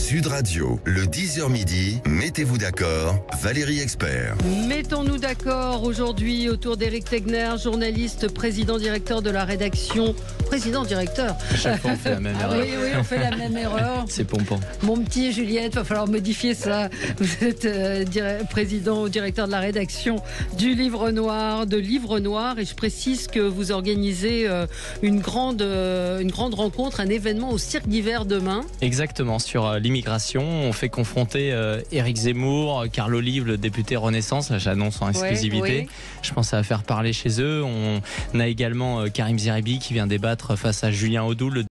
Sud Radio, le 10h midi, mettez-vous d'accord, Valérie Expert. Mettons-nous d'accord aujourd'hui autour d'Éric Tegner, journaliste, président-directeur de la rédaction. Président-directeur. Chaque fois, on fait la même erreur. Oui, on fait la même erreur. C'est pompant. Mon petit Juliette, va falloir modifier ça. Vous êtes président ou directeur de la rédaction du Livre Noir, de Livre Noir, et je précise que vous organisez une grande rencontre, un événement au Cirque d'Hiver demain. Exactement, sur l'immigration, on fait confronter Éric Zemmour, Carl Olive, le député Renaissance, là j'annonce en exclusivité. Oui. Je pense que ça va faire parler chez eux. On a également Karim Zeribi qui vient débattre face à Julien Audoul, le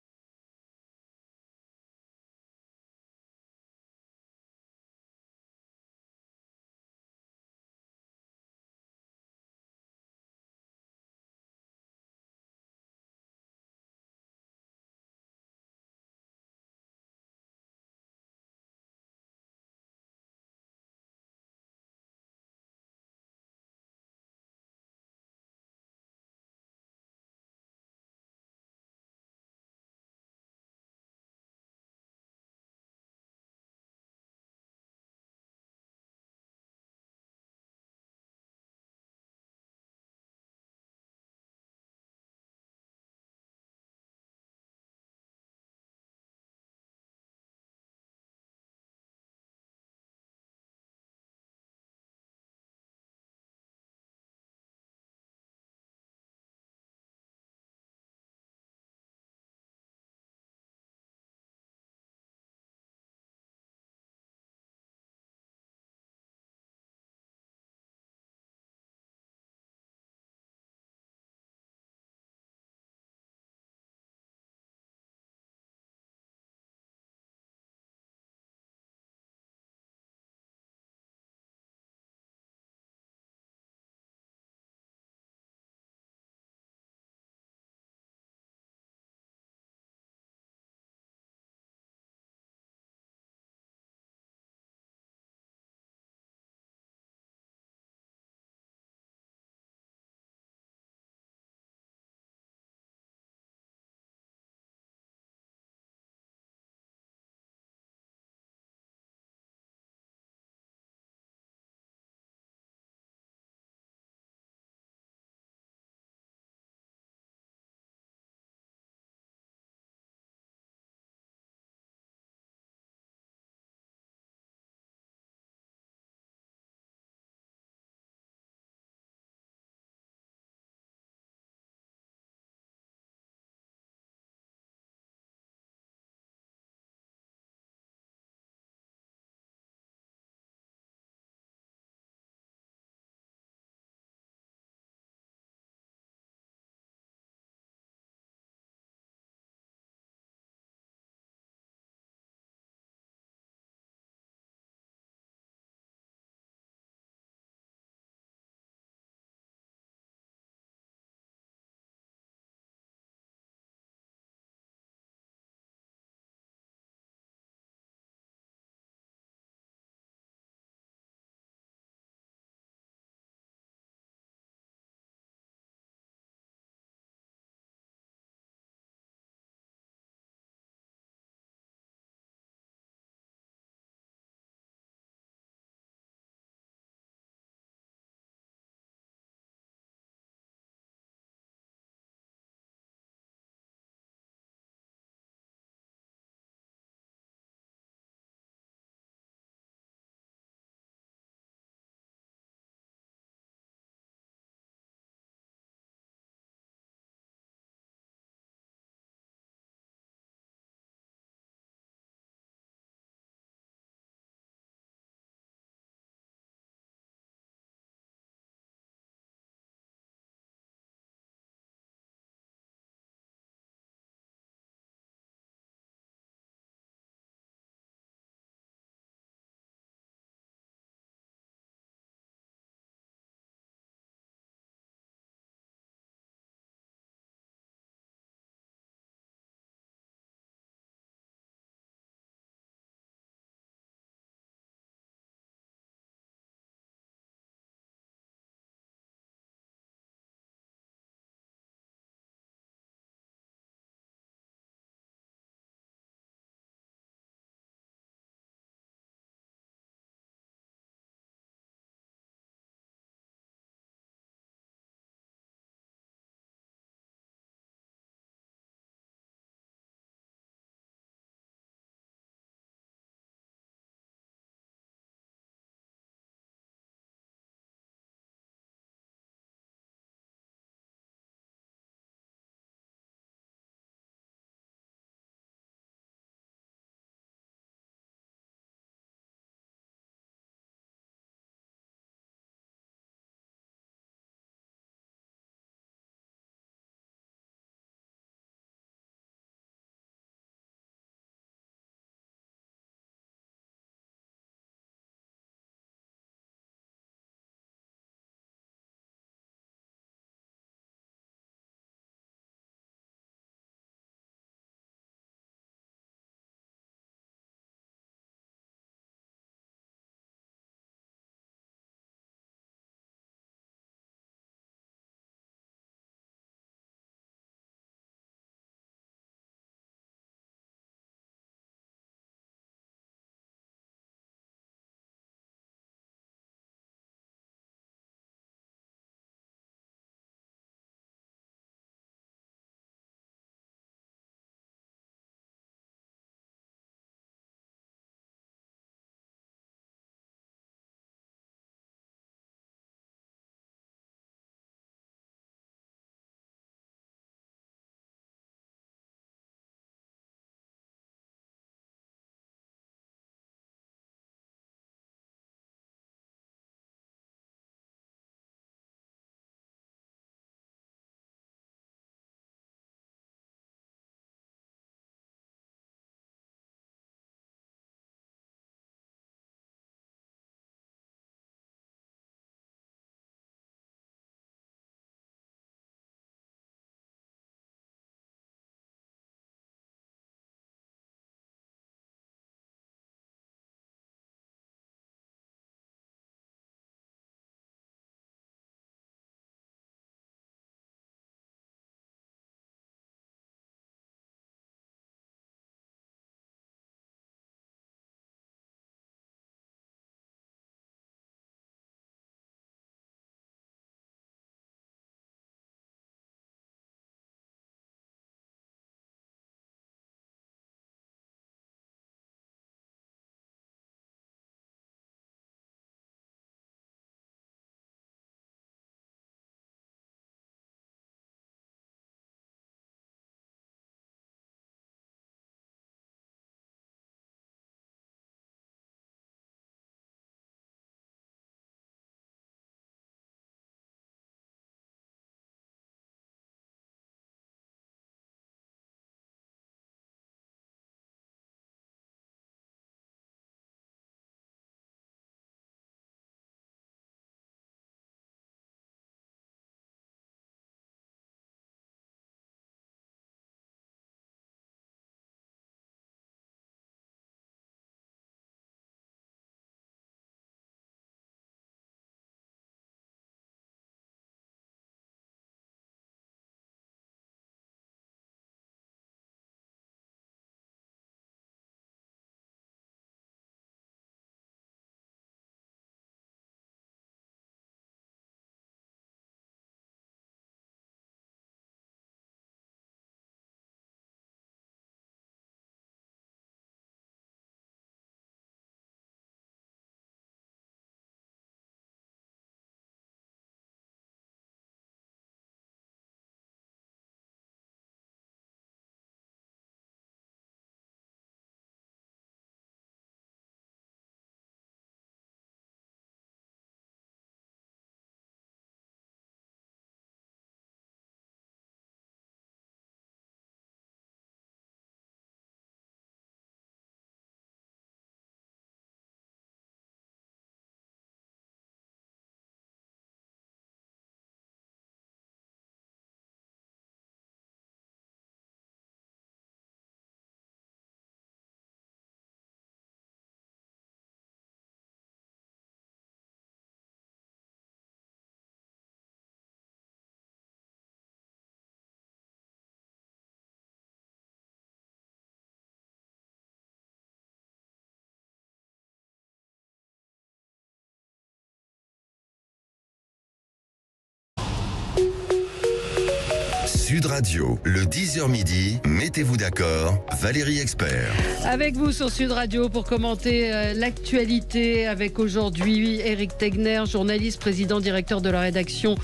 Sud Radio, le 10h midi, mettez-vous d'accord, Valérie Expert. Avec vous sur Sud Radio pour commenter l'actualité avec aujourd'hui Éric Tegner, journaliste, président-directeur de la rédaction,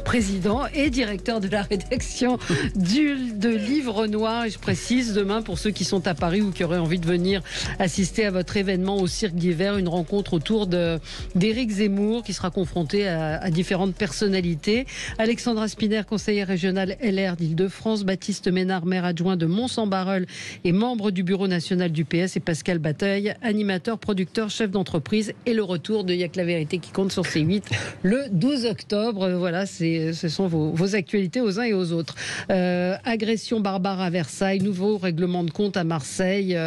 président et directeur de la rédaction de Livre Noir. Et je précise, demain, pour ceux qui sont à Paris ou qui auraient envie de venir assister à votre événement au Cirque d'Hiver, une rencontre autour d'Éric Zemmour qui sera confronté à différentes personnalités. Alexandra Spinner, conseillère régionale LR d'Île-de-France, Baptiste Ménard, maire adjoint de Mont-Saint-Barreul et membre du bureau national du PS, et Pascal Bataille, animateur, producteur, chef d'entreprise, et le retour de Y'a que la vérité qui compte sur C8 le 12 octobre. Voilà, ce sont vos actualités aux uns et aux autres. Agression barbare à Versailles, nouveau règlement de compte à Marseille.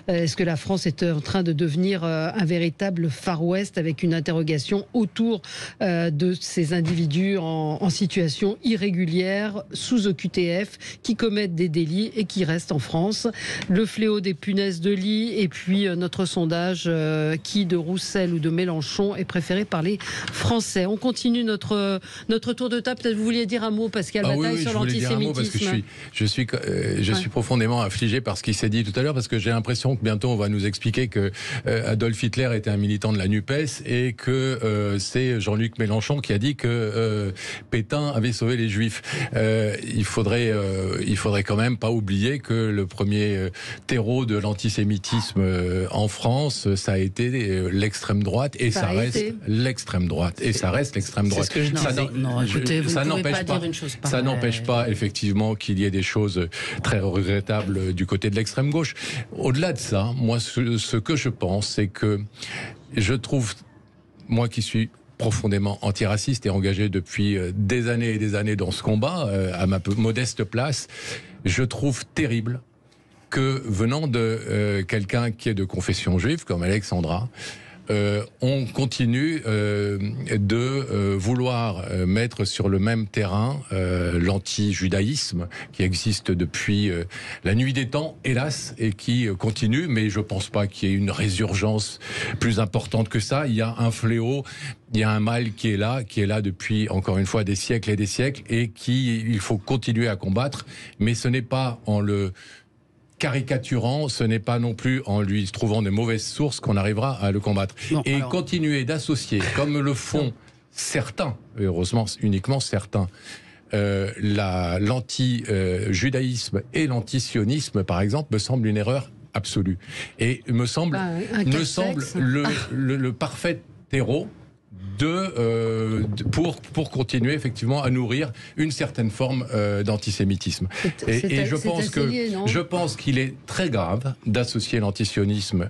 Est-ce que la France est en train de devenir un véritable Far West, avec une interrogation autour de ces individus en situation irrégulière, sous OQTF, qui commettent des délits et qui restent en France. Le fléau des punaises de lit, et puis notre sondage, qui de Roussel ou de Mélenchon est préféré par les Français. On continue notre tour de table. Peut-être vous vouliez dire un mot, Pascal Bataille, sur l'antisémitisme. Je suis profondément affligé par ce qui s'est dit tout à l'heure, parce que j'ai l'impression que bientôt on va nous expliquer que Adolf Hitler était un militant de la NUPES et que c'est Jean-Luc Mélenchon qui a dit que Pétain avait sauvé les Juifs. Il faudrait quand même pas oublier que le premier terreau de l'antisémitisme en France, ça a été l'extrême droite, et ça reste l'extrême droite, et ça reste l'extrême droite. C'est ce que je disais. Ça n'empêche pas effectivement qu'il y ait des choses très regrettables du côté de l'extrême gauche. Au-delà de ça, moi, ce que je pense, c'est que je trouve, moi qui suis profondément antiraciste et engagé depuis des années et des années dans ce combat, à ma modeste place, je trouve terrible que, venant de quelqu'un qui est de confession juive, comme Alexandra, on continue de vouloir mettre sur le même terrain l'anti-judaïsme qui existe depuis la nuit des temps, hélas, et qui continue, mais je pense pas qu'il y ait une résurgence plus importante que ça. Il y a un fléau, il y a un mal qui est là depuis, encore une fois, des siècles et des siècles, et il faut continuer à combattre, mais ce n'est pas en le caricaturant, ce n'est pas non plus en lui trouvant de mauvaises sources qu'on arrivera à le combattre. Continuer d'associer, comme le font certains, et heureusement uniquement certains, l'anti-judaïsme et l'antisionisme, pour exemple, me semble une erreur absolue. Et me semble le parfait terreau pour continuer effectivement à nourrir une certaine forme d'antisémitisme. Et je pense qu'il est très grave d'associer l'antisionisme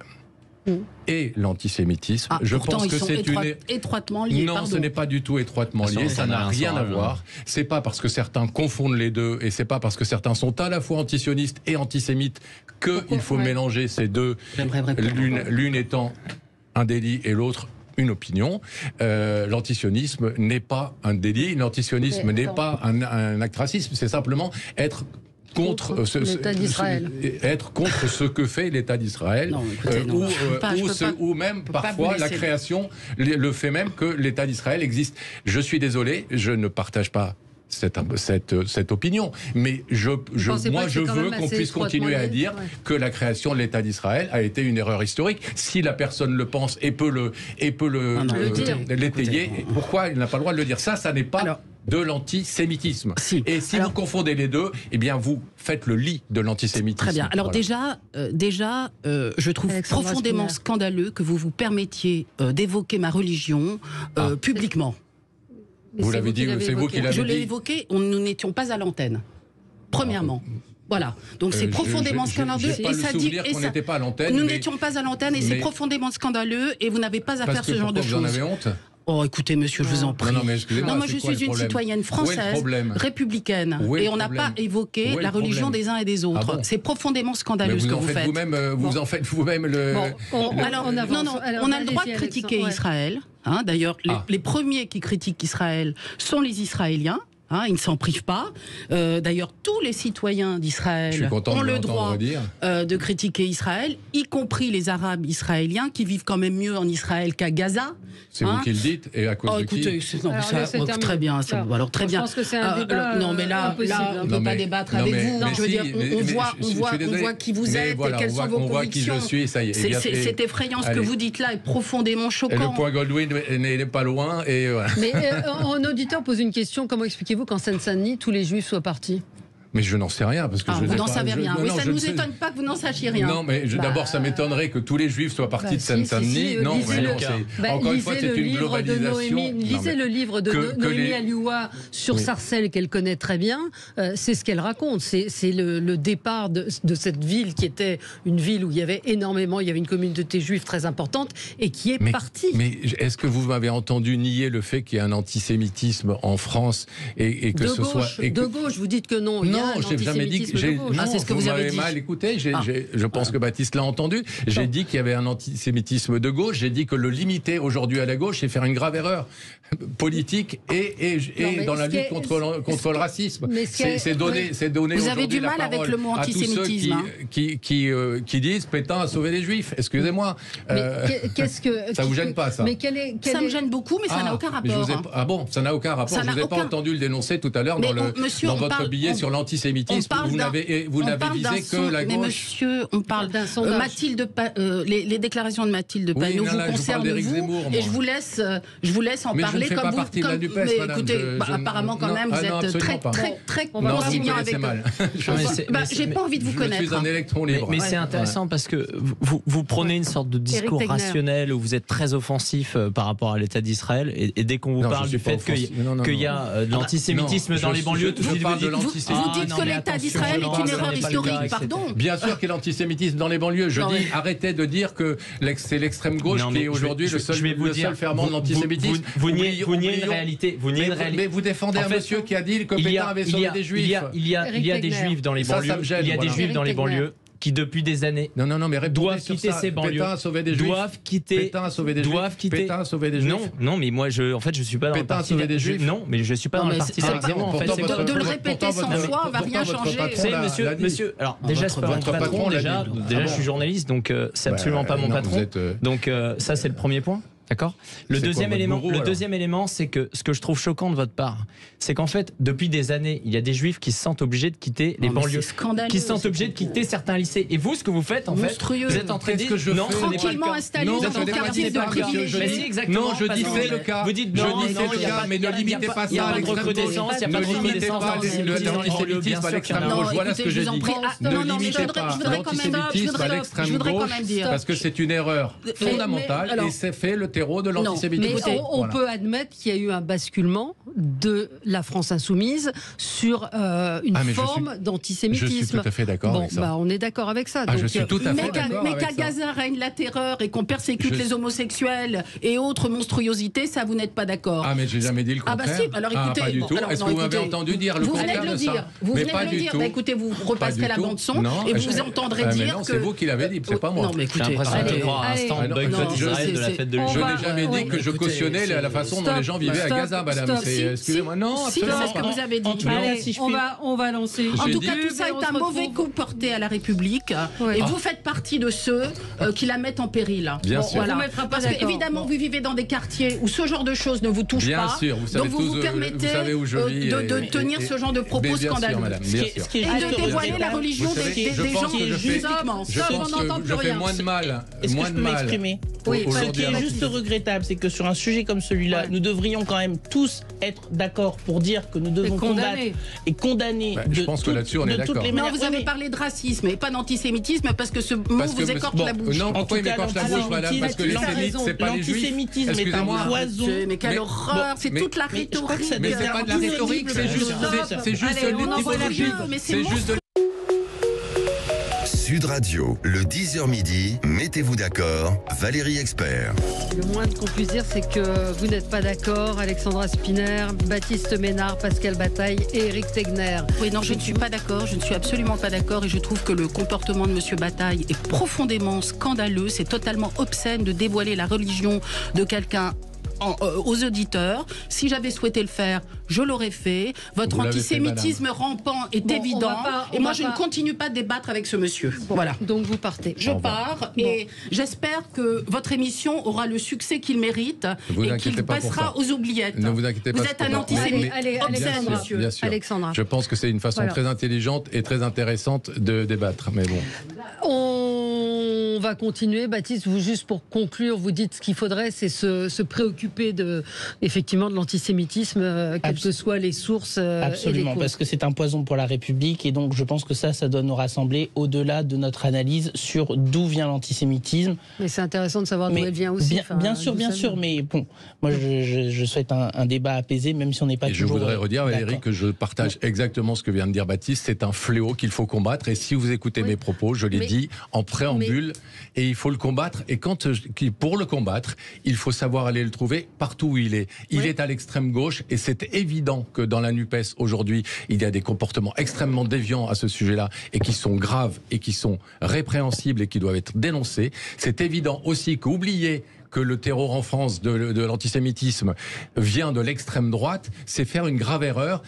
et l'antisémitisme. Je pense que c'est étroitement lié. Non, ce n'est pas du tout étroitement lié. Ça n'a rien à voir. C'est pas parce que certains confondent les deux, et c'est pas parce que certains sont à la fois antisionistes et antisémites qu'il faut mélanger ces deux, l'une étant un délit et l'autre une opinion. L'antisionisme n'est pas un délit, l'antisionisme n'est pas un acte raciste, c'est simplement être contre l'État d'Israël. Être contre ce que fait l'État d'Israël, ou même parfois la création, le fait même que l'État d'Israël existe. Je suis désolé, je ne partage pas cette opinion, mais je veux qu'on puisse continuer à dire que la création de l'État d'Israël a été une erreur historique. Si la personne le pense et peut l'étayer, pourquoi il n'a pas le droit de le dire? Ça n'est pas de l'antisémitisme. Et si vous confondez les deux, eh bien vous faites le lit de l'antisémitisme. Très bien. Alors déjà, je trouve profondément scandaleux que vous vous permettiez d'évoquer ma religion publiquement. Vous l'avez dit, c'est vous qui l'avez dit. Je l'ai évoqué, nous n'étions pas à l'antenne. Premièrement. Voilà. Donc c'est profondément scandaleux. Et ça dit qu'on n'était pas à l'antenne. Nous n'étions pas à l'antenne, et c'est profondément scandaleux, et vous n'avez pas à faire ce genre de choses. Vous en avez honte? Oh, écoutez, monsieur, je vous en prie. Non, mais excusez-moi. Moi, je suis une citoyenne française, républicaine, et on n'a pas évoqué la religion des uns et des autres. C'est profondément scandaleux ce que vous faites. Vous en faites vous-même le. On a le droit de critiquer Israël. D'ailleurs, les premiers qui critiquent Israël sont les Israéliens. Hein, ils ne s'en privent pas. D'ailleurs, tous les citoyens d'Israël ont le droit de critiquer Israël, y compris les Arabes israéliens qui vivent quand même mieux en Israël qu'à Gaza. C'est vous qui le dites, et à cause de écoutez, qui très bien. Alors très bien. Je pense que c'est un débat non, mais là, on ne peut pas débattre avec vous. Je veux dire, on voit qui vous êtes et quelles sont vos convictions. On voit qui je suis, ça y est. C'est effrayant ce que vous dites là, est profondément choquant. Et le point Goldwyn n'est pas loin. Et voilà. Mais un auditeur pose une question, comment expliquez-vous qu'en Seine-Saint-Denis, tous les Juifs soient partis ? Mais je n'en sais rien parce que vous n'en savez rien. Oui, ça ne nous étonne pas que vous n'en sachiez rien. Non, mais d'abord, ça m'étonnerait que tous les Juifs soient partis de Seine-Saint-Denis. Non, encore une fois, c'est une globalisation. Lisez le livre de Noémie Alioua sur Sarcelles qu'elle connaît très bien. C'est ce qu'elle raconte. C'est le départ de cette ville qui était une ville où il y avait une communauté juive très importante et qui est partie. Mais est-ce que vous m'avez entendu nier le fait qu'il y a un antisémitisme en France et que ce soit de gauche, vous dites que non. Non, je n'ai jamais dit que c'est ce que vous avez dit. Mal écouté. Je pense que Baptiste l'a entendu. J'ai dit qu'il y avait un antisémitisme de gauche. J'ai dit que le limiter aujourd'hui à la gauche, c'est faire une grave erreur politique et dans la lutte contre le racisme. C'est donner. Vous avez du mal avec le mot antisémitisme. À tous ceux qui disent Pétain a sauvé les Juifs. Excusez-moi. Ça vous gêne pas, ça? Ça me gêne beaucoup, mais ça n'a aucun rapport. Ah bon, ça n'a aucun rapport. Je vous ai pas entendu le dénoncer tout à l'heure dans votre billet sur l'antisémitisme. Vous n'avez visé que la gauche. Mais monsieur, on parle d'un sondage. Les déclarations de Mathilde Panot vous concernent vous, et je vous laisse en parler comme vous. Mais écoutez, apparemment quand même, vous êtes très conciliant avec eux. J'ai pas envie de vous connaître. Je suis un électron libre. Mais c'est intéressant parce que vous prenez une sorte de discours rationnel où vous êtes très offensif par rapport à l'État d'Israël, et dès qu'on vous parle du fait qu'il y a de l'antisémitisme dans les banlieues, tout de suite vous dites que l'État d'Israël est une erreur historique, pardon. Bien sûr qu'il y a l'antisémitisme dans les banlieues. Je dis, arrêtez de dire que c'est l'extrême gauche qui est aujourd'hui le seul ferment de l'antisémitisme. Vous niez une réalité. Mais vous défendez un monsieur qui a dit que Pétain avait sauvé des Juifs. Il y a des Juifs dans les banlieues. Il y a des Juifs dans les banlieues qui depuis des années doivent quitter ces banlieues, doivent quitter. Pétain a sauvé des Juifs. Non, mais moi je suis pas dans le parti des Juifs. Non, mais je suis pas dans le parti Zemmour. En fait, de le répéter 100 fois, on va rien changer. Monsieur. Alors déjà c'est pas mon patron. Déjà je suis journaliste, donc c'est absolument pas mon patron. Donc ça c'est le premier point. D'accord. Le deuxième élément, c'est que ce que je trouve choquant de votre part, c'est qu'en fait, depuis des années, il y a des Juifs qui se sentent obligés de quitter les banlieues, qui se sentent obligés de quitter certains lycées. Et vous, ce que vous faites, en fait, vous êtes en train de dire non, tranquillement installé dans un quartier de privilégiés. Non, je dis c'est le cas. Vous dites non, mais ne limitez pas ça. Il n'y a pas de recrudescence, il n'y a pas de recrudescence dans l'antisémitisme à l'extrême gauche. Voilà ce que je dis. Ne limitez pas l'antisémitisme à l'extrême gauche, parce que c'est une erreur fondamentale et c'est fait le terreau de l'antisémitisme. Mais on peut admettre qu'il y a eu un basculement de la France insoumise sur une forme d'antisémitisme. Je suis tout à fait d'accord avec ça. On est d'accord avec ça. Je suis tout à fait d'accord mais qu'à Gaza règne la terreur et qu'on persécute les homosexuels et autres monstruosités, ça vous n'êtes pas d'accord? Mais j'ai jamais dit le contraire. Ah bah si, alors écoutez. Pas du tout. Est-ce que vous m'avez entendu dire le contraire de ça? Vous venez de le dire. Écoutez, vous repasserez la bande son et vous entendrez dire que... C'est vous qui l'avez dit, c'est pas moi. Non mais écoutez, je n'ai jamais dit que je cautionnais la façon dont les gens vivaient à Gaza, madame. Excusez-moi, non, absolument pas. C'est ce que vous avez dit. On va lancer. En tout cas, tout ça est un mauvais coup porté à la République. Et vous faites partie de ceux qui la mettent en péril. Bien sûr. Parce qu'évidemment, vous vivez dans des quartiers où ce genre de choses ne vous touche pas. Bien sûr. Donc vous vous permettez de tenir ce genre de propos scandaleux. Et de dévoiler la religion des gens publiquement. Je fais moins de mal. Est-ce que je peux m'exprimer? Ce qui est juste regrettable, c'est que sur un sujet comme celui-là, nous devrions quand même tous être d'accord pour dire que nous devons combattre et condamner je pense que là-dessus on est d'accord. Non, vous avez parlé de racisme et pas d'antisémitisme parce que ce mot vous écorche la bouche. Non, pourquoi il m'écorche la bouche, madame? Parce que les sémites, c'est pas les juifs. L'antisémitisme est un poison. Mais quelle horreur, c'est toute la rhétorique. Mais c'est pas de la rhétorique, c'est juste de... Sud Radio, le 10h midi, mettez-vous d'accord, Valérie Expert. Le moins qu'on puisse dire, c'est que vous n'êtes pas d'accord, Alexandra Spinner, Baptiste Ménard, Pascal Bataille et Éric Tegner. Oui, non, je ne suis pas d'accord, je ne suis absolument pas d'accord et je trouve que le comportement de M. Bataille est profondément scandaleux, c'est totalement obscène de dévoiler la religion de quelqu'un aux auditeurs. Si j'avais souhaité le faire, je l'aurais fait. Votre antisémitisme rampant est évident. Et moi, je ne continue pas de débattre avec ce monsieur. Voilà. Donc vous partez. Je pars et j'espère que votre émission aura le succès qu'il mérite et qu'il passera aux oubliettes. Ne vous inquiétez pas. Vous êtes un antisémite obscène, monsieur. Bien sûr. Alexandra. Je pense que c'est une façon très intelligente et très intéressante de débattre. Mais bon. On va continuer. Baptiste, vous, juste pour conclure, vous dites ce qu'il faudrait, c'est se préoccuper effectivement de l'antisémitisme, quelles que soient les sources. Absolument, et les parce que c'est un poison pour la République et donc je pense que ça doit nous rassembler au-delà de notre analyse sur d'où vient l'antisémitisme. Mais c'est intéressant de savoir d'où elle vient aussi. Bien sûr, mais bon, moi je souhaite un débat apaisé, même si on n'est pas toujours. Je voudrais redire, Valérie, que je partage exactement ce que vient de dire Baptiste. C'est un fléau qu'il faut combattre. Et si vous écoutez mes propos, je l'ai dit en préambule, et il faut le combattre. Et pour le combattre, il faut savoir aller le trouver partout où il est. Il est à l'extrême gauche, et c'est évident que dans la NUPES aujourd'hui, il y a des comportements extrêmement déviants à ce sujet-là, et qui sont graves, et qui sont répréhensibles, et qui doivent être dénoncés. C'est évident aussi qu'oublier que le terror en France de l'antisémitisme vient de l'extrême droite, c'est faire une grave erreur,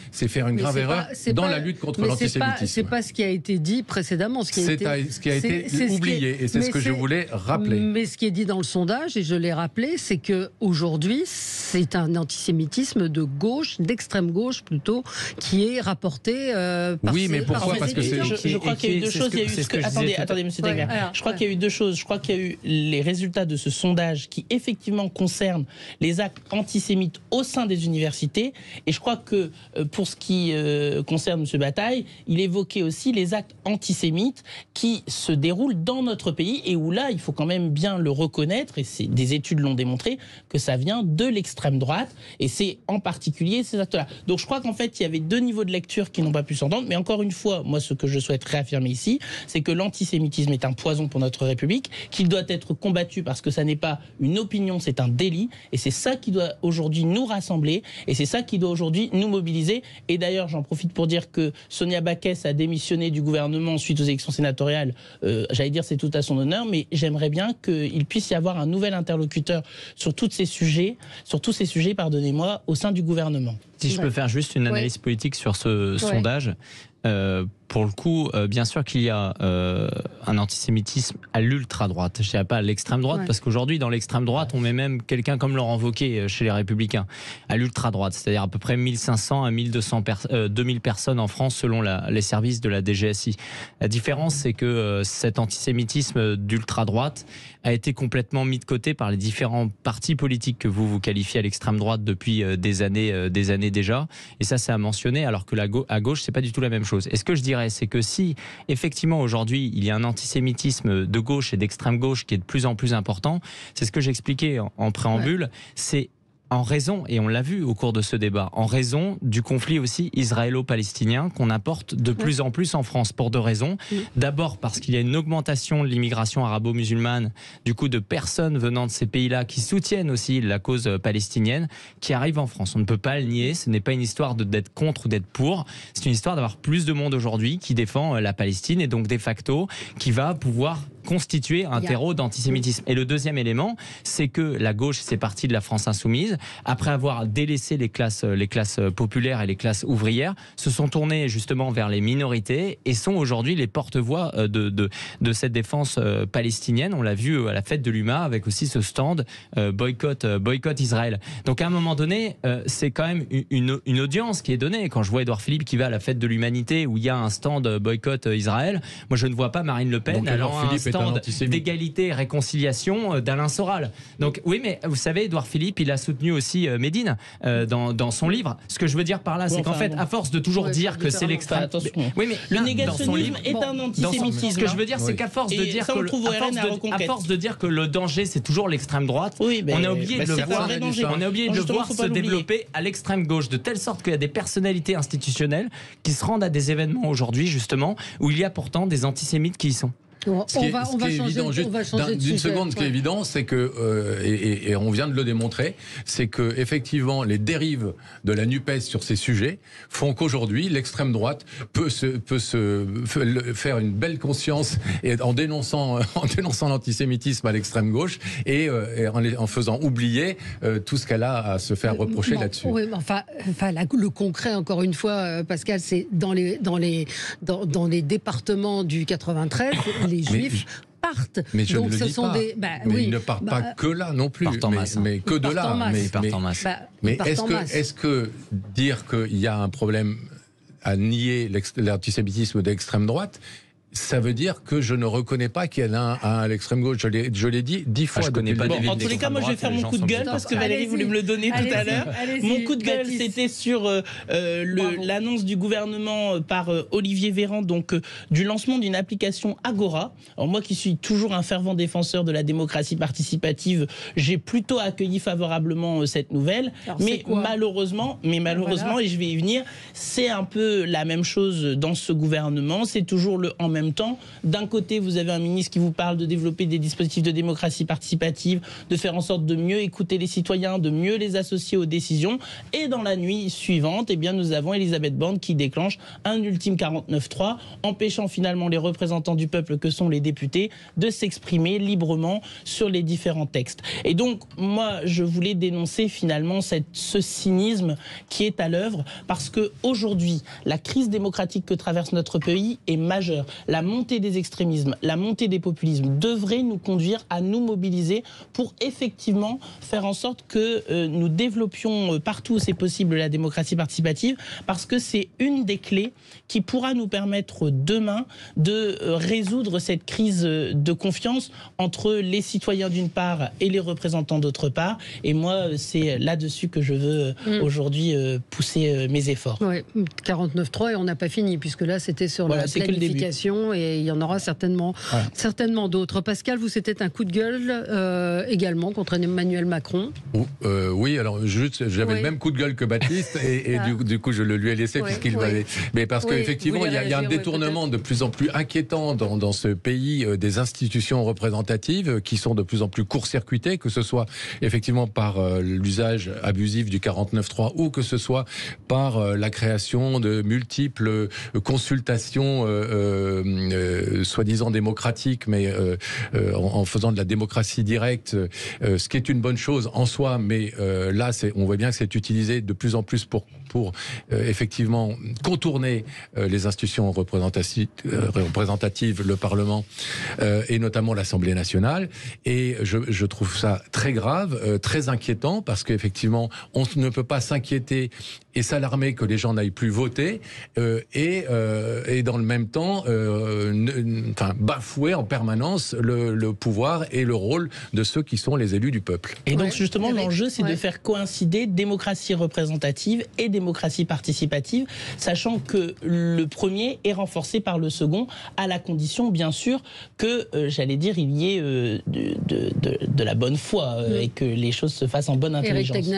dans la lutte contre l'antisémitisme. C'est pas ce qui a été dit précédemment. Ce qui a été oublié, et c'est ce que je voulais rappeler. Mais ce qui est dit dans le sondage, et je l'ai rappelé, c'est que aujourd'hui, c'est un antisémitisme de gauche, d'extrême gauche plutôt, qui est rapporté. Oui, mais pourquoi ? Parce que je crois qu'il y a eu deux choses. Attendez, monsieur Daguerre. Je crois qu'il y a eu deux choses. Je crois qu'il y a eu les résultats de ce sondage qui effectivement concerne les actes antisémites au sein des universités. Et je crois que pour ce qui concerne M. Bataille, il évoquait aussi les actes antisémites qui se déroulent dans notre pays et où là, il faut quand même bien le reconnaître, et des études l'ont démontré, que ça vient de l'extrême droite, et c'est en particulier ces actes-là. Donc je crois qu'en fait, il y avait deux niveaux de lecture qui n'ont pas pu s'entendre, mais encore une fois, moi, ce que je souhaite réaffirmer ici, c'est que l'antisémitisme est un poison pour notre République, qu'il doit être combattu parce que ça n'est pas une opinion, c'est un délit, et c'est ça qui doit aujourd'hui nous rassembler, et c'est ça qui doit aujourd'hui nous mobiliser. Et d'ailleurs, j'en profite pour dire que Sonia Backès a démissionné du gouvernement suite aux élections sénatoriales. J'allais dire c'est tout à son honneur, mais j'aimerais bien qu'il puisse y avoir un nouvel interlocuteur sur tous ces sujets, pardonnez-moi, au sein du gouvernement. Si je peux faire juste une analyse politique sur ce sondage. Pour le coup, bien sûr qu'il y a un antisémitisme à l'ultra-droite. Je ne dirais pas à l'extrême-droite, parce qu'aujourd'hui, dans l'extrême-droite, on met même quelqu'un comme Laurent Wauquiez chez les Républicains, à l'ultra-droite, c'est-à-dire à peu près 1500 à 2000 personnes en France, selon les services de la DGSI. La différence, c'est que cet antisémitisme d'ultra-droite a été complètement mis de côté par les différents partis politiques que vous qualifiez à l'extrême-droite depuis des années déjà. Et ça, c'est à mentionner, alors que à gauche, c'est pas du tout la même chose. Et ce que je dirais, c'est que si, effectivement, aujourd'hui, il y a un antisémitisme de gauche et d'extrême gauche qui est de plus en plus important, c'est ce que j'expliquais en préambule, c'est en raison, et on l'a vu au cours de ce débat, en raison du conflit aussi israélo-palestinien qu'on apporte de plus en plus en France, pour deux raisons. D'abord parce qu'il y a une augmentation de l'immigration arabo-musulmane, du coup de personnes venant de ces pays-là qui soutiennent aussi la cause palestinienne, qui arrivent en France. On ne peut pas le nier, ce n'est pas une histoire d'être contre ou d'être pour, c'est une histoire d'avoir plus de monde aujourd'hui qui défend la Palestine, et donc de facto qui va pouvoir constituer un terreau d'antisémitisme. Et le deuxième élément, c'est que la gauche, c'est parti de la France insoumise, après avoir délaissé les classes populaires et les classes ouvrières, se sont tournés justement vers les minorités et sont aujourd'hui les porte-voix de cette défense palestinienne. On l'a vu à la fête de l'UMA avec aussi ce stand boycott Israël. Donc à un moment donné, c'est quand même une audience qui est donnée. Quand je vois Édouard Philippe qui va à la fête de l'humanité où il y a un stand boycott Israël, moi je ne vois pas Marine Le Pen allant à un stand d'égalité et réconciliation d'Alain Soral. Donc oui, mais vous savez, Édouard Philippe, il a soutenu aussi Médine dans son livre. Ce que je veux dire par là, c'est qu'en fait, à force de toujours dire que c'est l'extrême... Oui, mais le négationnisme est un antisémitisme. Ce que je veux dire, c'est qu'à force de dire à force de dire que le danger, c'est toujours l'extrême droite, on a oublié de le voir se développer à l'extrême gauche, de telle sorte qu'il y a des personnalités institutionnelles qui se rendent à des événements aujourd'hui, justement, où il y a pourtant des antisémites qui y sont. Ce qui est évident, juste d'une seconde, ce qui est évident, c'est que, et on vient de le démontrer, c'est que effectivement les dérives de la NUPES sur ces sujets font qu'aujourd'hui l'extrême droite peut faire une belle conscience et en dénonçant l'antisémitisme à l'extrême gauche et en faisant oublier tout ce qu'elle a à se faire reprocher là-dessus. Oui, enfin le concret, encore une fois, Pascal, c'est dans les départements du 93. Les Juifs partent. Mais je ne le dis pas. Ils ne partent pas que là non plus. Mais que de là. Mais est-ce que dire qu'il y a un problème à nier l'antisémitisme d'extrême droite, ça veut dire que je ne reconnais pas qu'il y en a un à l'extrême gauche. Je l'ai dit 10 fois. Je connais pas en tous les cas, moi je vais faire mon coup de gueule parce que Valérie voulait me le donner tout à l'heure. Mon coup de gueule, c'était sur l'annonce du gouvernement par Olivier Véran, donc du lancement d'une application Agora. Alors moi qui suis toujours un fervent défenseur de la démocratie participative, j'ai plutôt accueilli favorablement cette nouvelle. Alors, mais malheureusement, voilà. Et je vais y venir, c'est un peu la même chose dans ce gouvernement. C'est toujours le en même temps. D'un côté, vous avez un ministre qui vous parle de développer des dispositifs de démocratie participative, de faire en sorte de mieux écouter les citoyens, de mieux les associer aux décisions. Et dans la nuit suivante, eh bien, nous avons Elisabeth Borne qui déclenche un ultime 49.3, empêchant finalement les représentants du peuple que sont les députés de s'exprimer librement sur les différents textes. Et donc, moi, je voulais dénoncer finalement ce cynisme qui est à l'œuvre, parce qu'aujourd'hui, la crise démocratique que traverse notre pays est majeure. La montée des extrémismes, la montée des populismes devrait nous conduire à nous mobiliser pour effectivement faire en sorte que nous développions partout où c'est possible la démocratie participative, parce que c'est une des clés qui pourra nous permettre demain de résoudre cette crise de confiance entre les citoyens d'une part et les représentants d'autre part. Et moi, c'est là-dessus que je veux aujourd'hui pousser mes efforts. Oui, 49.3 et on n'a pas fini, puisque là c'était sur la planification et il y en aura certainement d'autres. Pascal, vous, c'était un coup de gueule également contre Emmanuel Macron. Oui, alors j'avais le même coup de gueule que Baptiste et du coup je le lui ai laissé puisqu'il m'avait... Mais parce qu'effectivement il y a un détournement de plus en plus inquiétant dans ce pays des institutions représentatives qui sont de plus en plus court-circuitées, que ce soit effectivement par l'usage abusif du 49.3 ou que ce soit par la création de multiples consultations soi-disant démocratiques, mais en faisant de la démocratie directe, ce qui est une bonne chose en soi, mais là on voit bien que c'est utilisé de plus en plus pour effectivement contourner les institutions représentatives, le Parlement et notamment l'Assemblée nationale. Et je trouve ça très grave, très inquiétant, parce qu'effectivement on ne peut pas s'inquiéter et s'alarmer que les gens n'aillent plus voter et dans le même temps bafouer en permanence le pouvoir et le rôle de ceux qui sont les élus du peuple. Et donc justement l'enjeu, c'est de faire coïncider démocratie représentative et démocratie participative, sachant que le premier est renforcé par le second, à la condition bien sûr que, j'allais dire, il y ait de la bonne foi et que les choses se fassent en bonne intelligence. Éric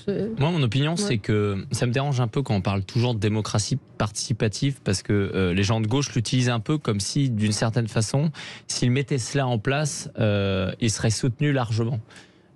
Tegner, moi, mon opinion, c'est que ça me dérange un peu quand on parle toujours de démocratie participative, parce que les gens de gauche l'utilisent un peu comme si, d'une certaine façon, s'ils mettaient cela en place, ils seraient soutenus largement.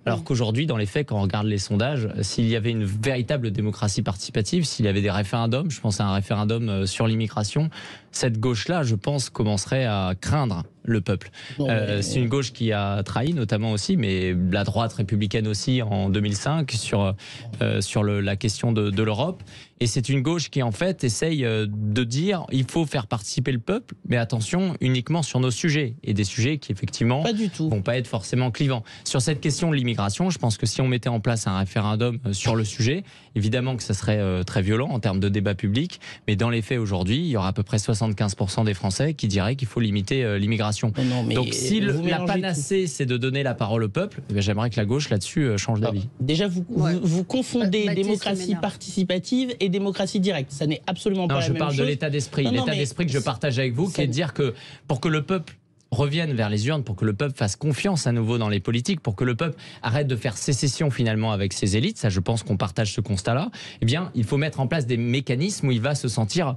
Alors qu'aujourd'hui, dans les faits, quand on regarde les sondages, s'il y avait une véritable démocratie participative, s'il y avait des référendums, je pense à un référendum sur l'immigration, cette gauche-là, je pense, commencerait à craindre le peuple. C'est une gauche qui a trahi, notamment aussi, mais la droite républicaine aussi en 2005 sur la question de l'Europe. Et c'est une gauche qui, en fait, essaye de dire il faut faire participer le peuple, mais attention, uniquement sur nos sujets. Et des sujets qui, effectivement, vont pas être forcément clivants. Sur cette question de l'immigration, je pense que si on mettait en place un référendum sur le sujet, évidemment que ça serait très violent en termes de débat public, mais dans les faits, aujourd'hui, il y aura à peu près 75% des Français qui diraient qu'il faut limiter l'immigration. Donc si la panacée, c'est de donner la parole au peuple, j'aimerais que la gauche, là-dessus, change d'avis. Déjà, vous confondez démocratie participative et démocratie directe. Ça n'est absolument pas la même chose. Je parle de l'état d'esprit. L'état d'esprit que je partage avec vous, qui est de dire que pour que le peuple revienne vers les urnes, pour que le peuple fasse confiance à nouveau dans les politiques, pour que le peuple arrête de faire sécession finalement avec ses élites, ça je pense qu'on partage ce constat-là, eh bien il faut mettre en place des mécanismes où il va se sentir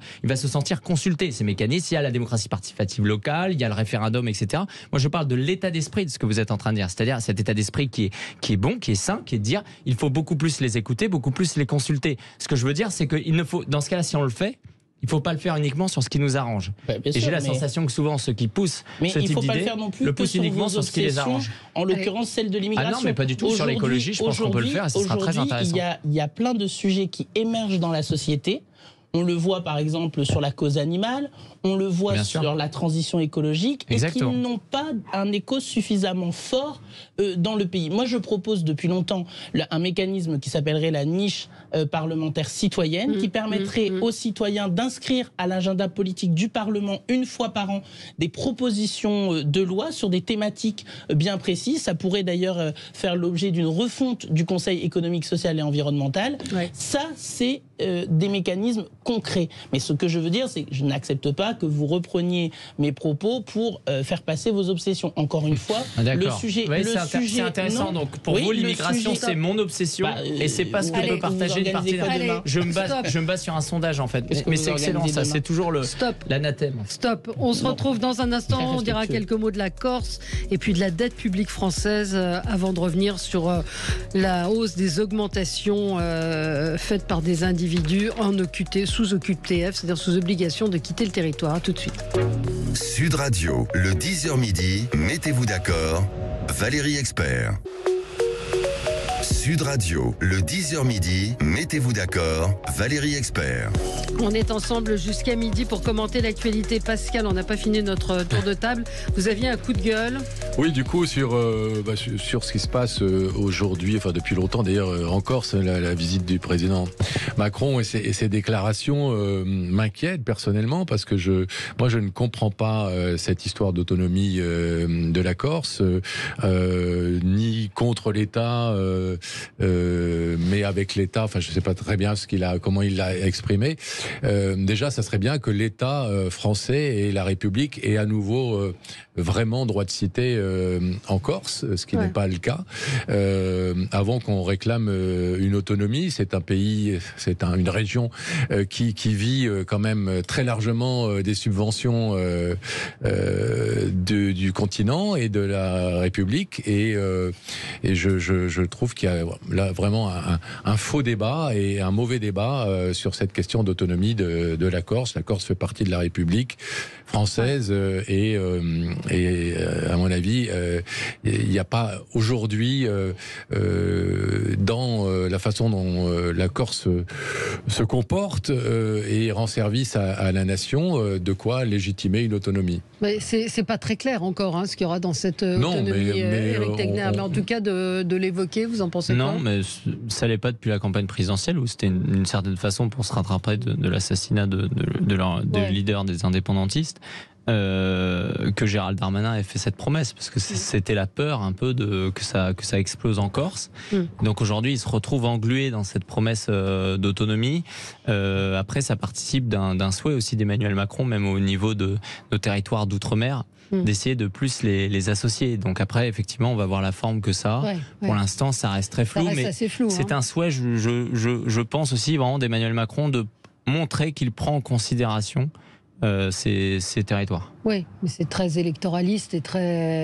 consulté. Ces mécanismes, il y a la démocratie participative locale, il y a le référendum, etc. Moi je parle de l'état d'esprit de ce que vous êtes en train de dire, c'est-à-dire cet état d'esprit qui est bon, qui est sain, qui est de dire il faut beaucoup plus les écouter, beaucoup plus les consulter. Ce que je veux dire, c'est qu'il ne faut, dans ce cas-là, si on le fait, il ne faut pas le faire uniquement sur ce qui nous arrange. Et j'ai la sensation que souvent ceux qui poussent ce type d'idée le poussent uniquement sur ce qui les arrange. En l'occurrence, celle de l'immigration. Ah non, mais pas du tout. Sur l'écologie, je pense qu'on peut le faire et ce sera très intéressant. Il y a plein de sujets qui émergent dans la société. On le voit par exemple sur la cause animale, on le voit sur la transition écologique, et qui n'ont pas un écho suffisamment fort dans le pays. Moi je propose depuis longtemps un mécanisme qui s'appellerait la niche parlementaire citoyenne, qui permettrait aux citoyens d'inscrire à l'agenda politique du Parlement une fois par an des propositions de loi sur des thématiques bien précises. Ça pourrait d'ailleurs faire l'objet d'une refonte du Conseil économique, social et environnemental. Ça c'est des mécanismes concrets. Mais ce que je veux dire, c'est que je n'accepte pas que vous repreniez mes propos pour faire passer vos obsessions. Encore une fois, le sujet... c'est intéressant. Donc pour vous, l'immigration, c'est mon obsession et c'est pas ce que peut partager une partie d'un... Je me base sur un sondage, en fait. Mais c'est excellent, ça. C'est toujours l'anathème. Stop. On se retrouve dans un instant. On dira quelques mots de la Corse et puis de la dette publique française avant de revenir sur la hausse des augmentations faites par des individus en OQT, sous OQTF, c'est-à-dire sous obligation de quitter le territoire. À tout de suite. Sud Radio, le 10h midi, mettez-vous d'accord, Valérie Expert. Sud Radio, le 10h midi, mettez-vous d'accord, Valérie Expert. On est ensemble jusqu'à midi pour commenter l'actualité. Pascal, on n'a pas fini notre tour de table. Vous aviez un coup de gueule? Oui, du coup, sur ce qui se passe aujourd'hui, enfin depuis longtemps d'ailleurs en Corse, la visite du président Macron et ses déclarations m'inquiètent personnellement parce que moi je ne comprends pas cette histoire d'autonomie de la Corse, ni contre l'État, mais avec l'État. Enfin, je ne sais pas très bien comment il l'a exprimé. Déjà, ça serait bien que l'État français et la République aient à nouveau vraiment droit de cité en Corse, ce qui n'est pas le cas. Avant qu'on réclame une autonomie, c'est un pays, c'est une région qui vit quand même très largement des subventions du continent et de la République. Et je trouve qu'il y a là vraiment un faux débat et un mauvais débat sur cette question d'autonomie de la Corse. La Corse fait partie de la République française et à mon avis, il n'y a pas aujourd'hui dans la façon dont la Corse se comporte et rend service à la nation, de quoi légitimer une autonomie. Mais c'est pas très clair encore ce qu'il y aura dans cette autonomie, Éric Tegner. Mais en tout cas, de l'évoquer, vous en pensez quoi? Non, mais ça l'est pas depuis la campagne présidentielle où c'était une certaine façon pour se rattraper de l'assassinat de leader des indépendantistes. Que Gérald Darmanin ait fait cette promesse parce que c'était la peur un peu que ça explose en Corse. Donc aujourd'hui il se retrouve englué dans cette promesse d'autonomie. Après ça participe d'un souhait aussi d'Emmanuel Macron, même au niveau de nos territoires d'outre-mer, d'essayer de plus les associer. Donc après effectivement on va voir la forme que ça a. Pour l'instant ça reste très flou, mais c'est un souhait je pense aussi vraiment d'Emmanuel Macron de montrer qu'il prend en considération ces territoires. Oui, mais c'est très électoraliste et très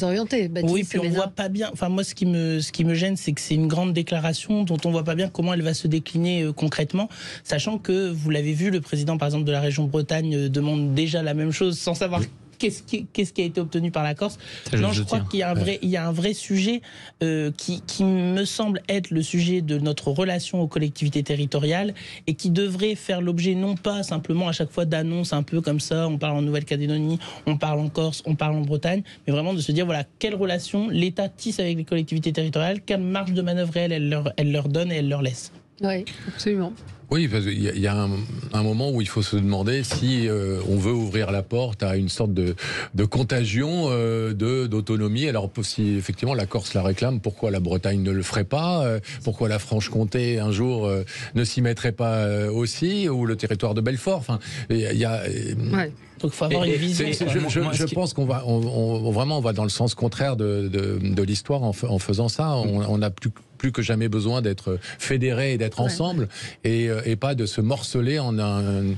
orienté. Baptiste, oui, puis on voit pas bien. Enfin, moi, ce qui me gêne, c'est que c'est une grande déclaration dont on voit pas bien comment elle va se décliner concrètement, sachant que vous l'avez vu, le président, par exemple, de la région Bretagne demande déjà la même chose sans savoir. Qu'est-ce qui a été obtenu par la Corse? Non, je crois qu'il y a un vrai sujet qui me semble être le sujet de notre relation aux collectivités territoriales et qui devrait faire l'objet non pas simplement à chaque fois d'annonces un peu comme ça, on parle en Nouvelle-Calédonie, on parle en Corse, on parle en Bretagne, mais vraiment de se dire voilà quelle relation l'État tisse avec les collectivités territoriales, quelle marge de manœuvre réelle elle leur donne et elle leur laisse. Oui, absolument. Oui, il y a un moment où il faut se demander si on veut ouvrir la porte à une sorte de contagion d'autonomie. Alors si effectivement la Corse la réclame, pourquoi la Bretagne ne le ferait pas? Pourquoi la Franche-Comté un jour ne s'y mettrait pas aussi? Ou le territoire de Belfort? Enfin, il y a... Ouais. Donc il faut avoir une vision. Je pense qu'on va vraiment on va dans le sens contraire de l'histoire en faisant ça. On a plus que jamais besoin d'être fédérés et d'être ensemble et pas de se morceler en un...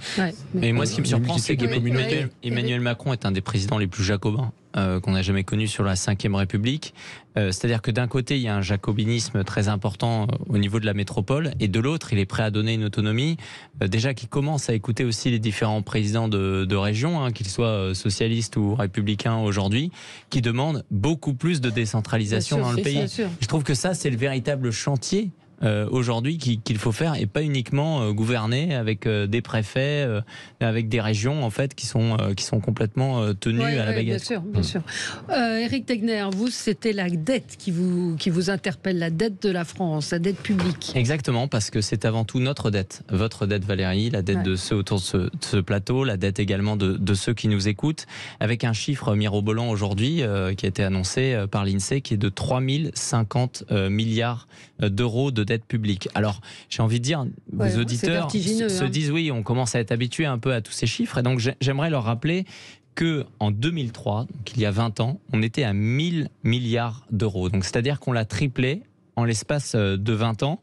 Et moi, ce qui me surprend, c'est qu'Emmanuel Macron est un des présidents les plus jacobins qu'on a jamais connu sur la Ve République. C'est-à-dire que d'un côté, il y a un jacobinisme très important au niveau de la métropole, et de l'autre, il est prêt à donner une autonomie, déjà qui commence à écouter aussi les différents présidents de région, qu'ils soient socialistes ou républicains aujourd'hui, qui demandent beaucoup plus de décentralisation dans le pays. Je trouve que ça, c'est le véritable chantier aujourd'hui qu'il faut faire, et pas uniquement gouverner avec des préfets, avec des régions en fait qui sont complètement tenues à la baguette. Bien sûr. Éric Tegner, vous, c'était la dette qui vous interpelle, la dette de la France, la dette publique. Exactement, parce que c'est avant tout notre dette, votre dette Valérie, la dette de ceux autour de ce plateau, la dette également de ceux qui nous écoutent, avec un chiffre mirobolant aujourd'hui qui a été annoncé par l'INSEE, qui est de 3050 milliards d'euros de dette publique. Alors, j'ai envie de dire, vos auditeurs se disent oui, on commence à être habitué un peu à tous ces chiffres, et donc j'aimerais leur rappeler que en 2003, donc il y a 20 ans, on était à 1000 milliards d'euros. Donc c'est-à-dire qu'on l'a triplé en l'espace de 20 ans,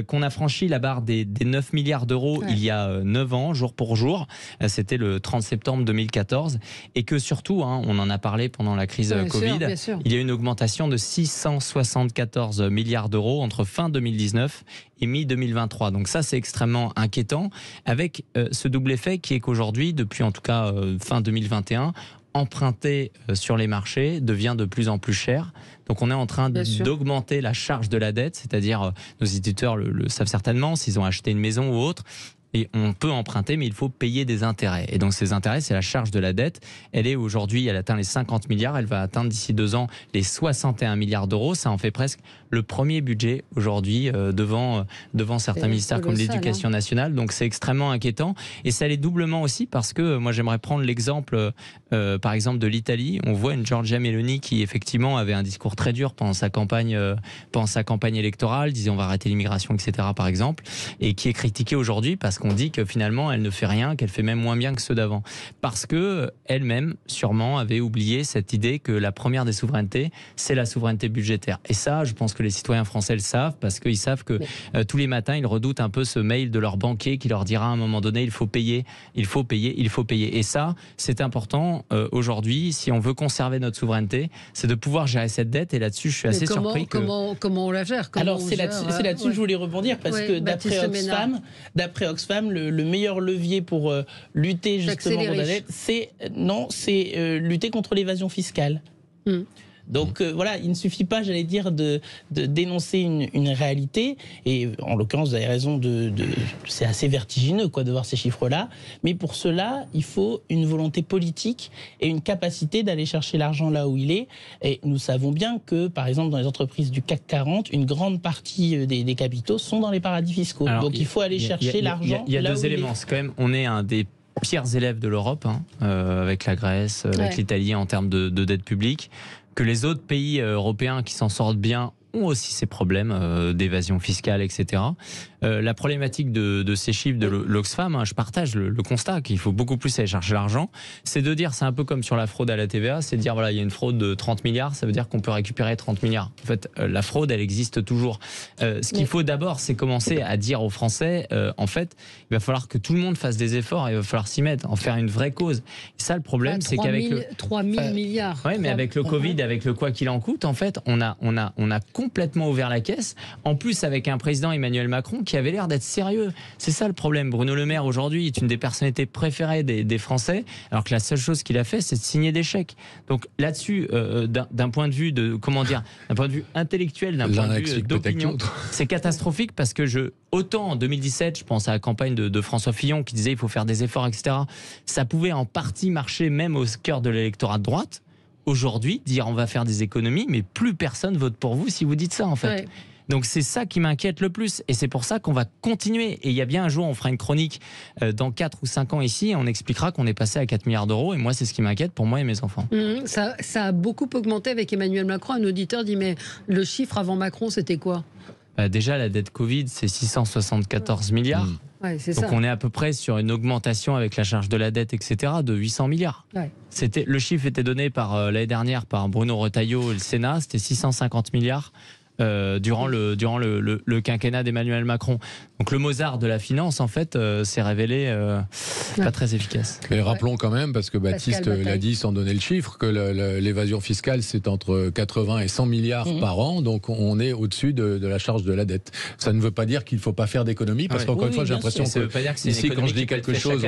qu'on a franchi la barre des 9 milliards d'euros il y a 9 ans, jour pour jour. C'était le 30 septembre 2014. Et que surtout, on en a parlé pendant la crise Covid, bien sûr. Il y a eu une augmentation de 674 milliards d'euros entre fin 2019 et mi-2023. Donc ça, c'est extrêmement inquiétant, avec ce double effet qui est qu'aujourd'hui, depuis en tout cas fin 2021, emprunter sur les marchés devient de plus en plus cher. Donc on est en train d'augmenter la charge de la dette, c'est-à-dire nos éditeurs le savent certainement, s'ils ont acheté une maison ou autre, et on peut emprunter, mais il faut payer des intérêts. Et donc ces intérêts, c'est la charge de la dette. Elle est aujourd'hui, elle atteint les 50 milliards, elle va atteindre d'ici 2 ans les 61 milliards d'euros. Ça en fait presque le premier budget aujourd'hui devant certains ministères comme l'Éducation nationale. Donc c'est extrêmement inquiétant. Et ça l'est doublement aussi parce que moi j'aimerais prendre l'exemple par exemple de l'Italie. On voit une Giorgia Meloni qui effectivement avait un discours très dur pendant sa campagne électorale, disait on va arrêter l'immigration, etc. par exemple, et qui est critiquée aujourd'hui parce qu'on dit que finalement elle ne fait rien, qu'elle fait même moins bien que ceux d'avant. Parce que elle-même sûrement avait oublié cette idée que la première des souverainetés, c'est la souveraineté budgétaire. Et ça, je pense que les citoyens français le savent, parce qu'ils savent que tous les matins, ils redoutent un peu ce mail de leur banquier qui leur dira à un moment donné, il faut payer. Et ça, c'est important aujourd'hui, si on veut conserver notre souveraineté, c'est de pouvoir gérer cette dette. Et là-dessus, je suis assez surpris. Comment on la gère? Alors, c'est là-dessus que je voulais rebondir, parce que d'après Oxfam, le meilleur levier pour lutter justement contre la dette, c'est lutter contre l'évasion fiscale. Donc voilà, il ne suffit pas, j'allais dire, de dénoncer une réalité, et en l'occurrence, vous avez raison, c'est assez vertigineux de voir ces chiffres-là, mais pour cela, il faut une volonté politique et une capacité d'aller chercher l'argent là où il est, et nous savons bien que, par exemple, dans les entreprises du CAC 40, une grande partie des capitaux sont dans les paradis fiscaux. Alors, donc il faut aller chercher l'argent. Il y a deux éléments, c'est quand même, on est un des pires élèves de l'Europe, avec la Grèce, avec l'Italie en termes de dette publique, que les autres pays européens qui s'en sortent bien ont aussi ces problèmes d'évasion fiscale, etc. La problématique de ces chiffres de l'Oxfam, je partage le constat qu'il faut beaucoup plus aller chercher l'argent. C'est de dire, c'est un peu comme sur la fraude à la TVA, c'est de dire, voilà, il y a une fraude de 30 milliards, ça veut dire qu'on peut récupérer 30 milliards. En fait, la fraude, elle existe toujours. Ce qu'il faut d'abord, c'est commencer à dire aux Français, en fait, il va falloir que tout le monde fasse des efforts, il va falloir s'y mettre, en faire une vraie cause. Et ça, le problème, c'est qu'avec 3 000 milliards. Oui, mais avec le Covid, avec le quoi qu'il en coûte, en fait, on a complètement ouvert la caisse. En plus, avec un président Emmanuel Macron qui avait l'air d'être sérieux. C'est ça le problème. Bruno Le Maire, aujourd'hui, est une des personnalités préférées des Français, alors que la seule chose qu'il a fait, c'est de signer des chèques. Donc là-dessus, d'un point de vue d'un point de vue intellectuel, d'un point de vue d'opinion, c'est catastrophique, parce que autant en 2017, je pense à la campagne de François Fillon qui disait il faut faire des efforts, etc. Ça pouvait en partie marcher même au cœur de l'électorat de droite. Aujourd'hui, dire on va faire des économies, mais plus personne vote pour vous si vous dites ça, en fait. Ouais. Donc c'est ça qui m'inquiète le plus. Et c'est pour ça qu'on va continuer. Et il y a bien un jour, on fera une chronique dans 4 ou 5 ans ici, et on expliquera qu'on est passé à 4 milliards d'euros. Et moi, c'est ce qui m'inquiète pour moi et mes enfants. Ça a beaucoup augmenté avec Emmanuel Macron. Un auditeur dit, mais le chiffre avant Macron, c'était quoi ? Déjà, la dette Covid, c'est 674 milliards. Ouais, c'est donc ça. on est à peu près sur une augmentation avec la charge de la dette, etc., de 800 milliards. Ouais. Le chiffre était donné l'année dernière par Bruno Retailleau et le Sénat, c'était 650 milliards durant le quinquennat d'Emmanuel Macron. Donc le Mozart de la finance, en fait, s'est révélé pas très efficace. Et rappelons quand même, parce que Baptiste l'a dit sans donner le chiffre, que l'évasion fiscale, c'est entre 80 et 100 milliards par an, donc on est au-dessus de la charge de la dette. Ça ne veut pas dire qu'il ne faut pas faire d'économies, parce qu'encore une fois, j'ai l'impression que ici, quand je dis quelque chose,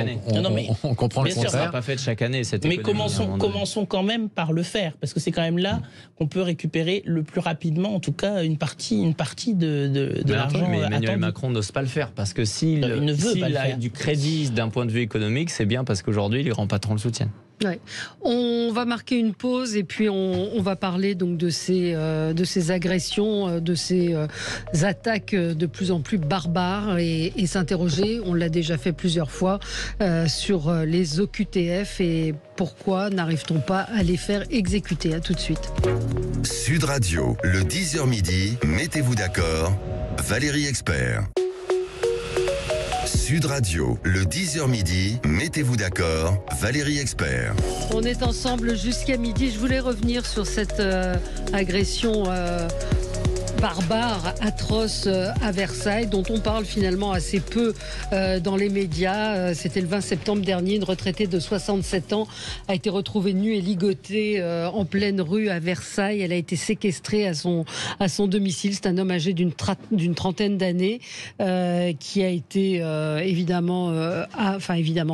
on comprend le contraire. Ça n'a pas fait chaque année, cette économie. Mais commençons quand même par le faire, parce que c'est quand même là qu'on peut récupérer le plus rapidement, en tout cas, une partie de l'argent. Mais Emmanuel Macron n'ose pas le faire, parce que s'il a du crédit d'un point de vue économique, c'est bien parce qu'aujourd'hui les grands patrons le soutiennent. Ouais. On va marquer une pause et puis on va parler donc de ces agressions, de ces attaques de plus en plus barbares et s'interroger, on l'a déjà fait plusieurs fois, sur les OQTF et pourquoi n'arrive-t-on pas à les faire exécuter. À tout de suite. Sud Radio, le 10h midi, mettez-vous d'accord, Valérie Expert. Sud Radio, le 10h midi, mettez-vous d'accord, Valérie Expert. On est ensemble jusqu'à midi. Je voulais revenir sur cette agression barbare, atroce à Versailles, dont on parle finalement assez peu dans les médias. C'était le 20 septembre dernier, une retraitée de 67 ans a été retrouvée nue et ligotée en pleine rue à Versailles. Elle a été séquestrée à son domicile. C'est un homme âgé d'une trentaine d'années qui a été évidemment,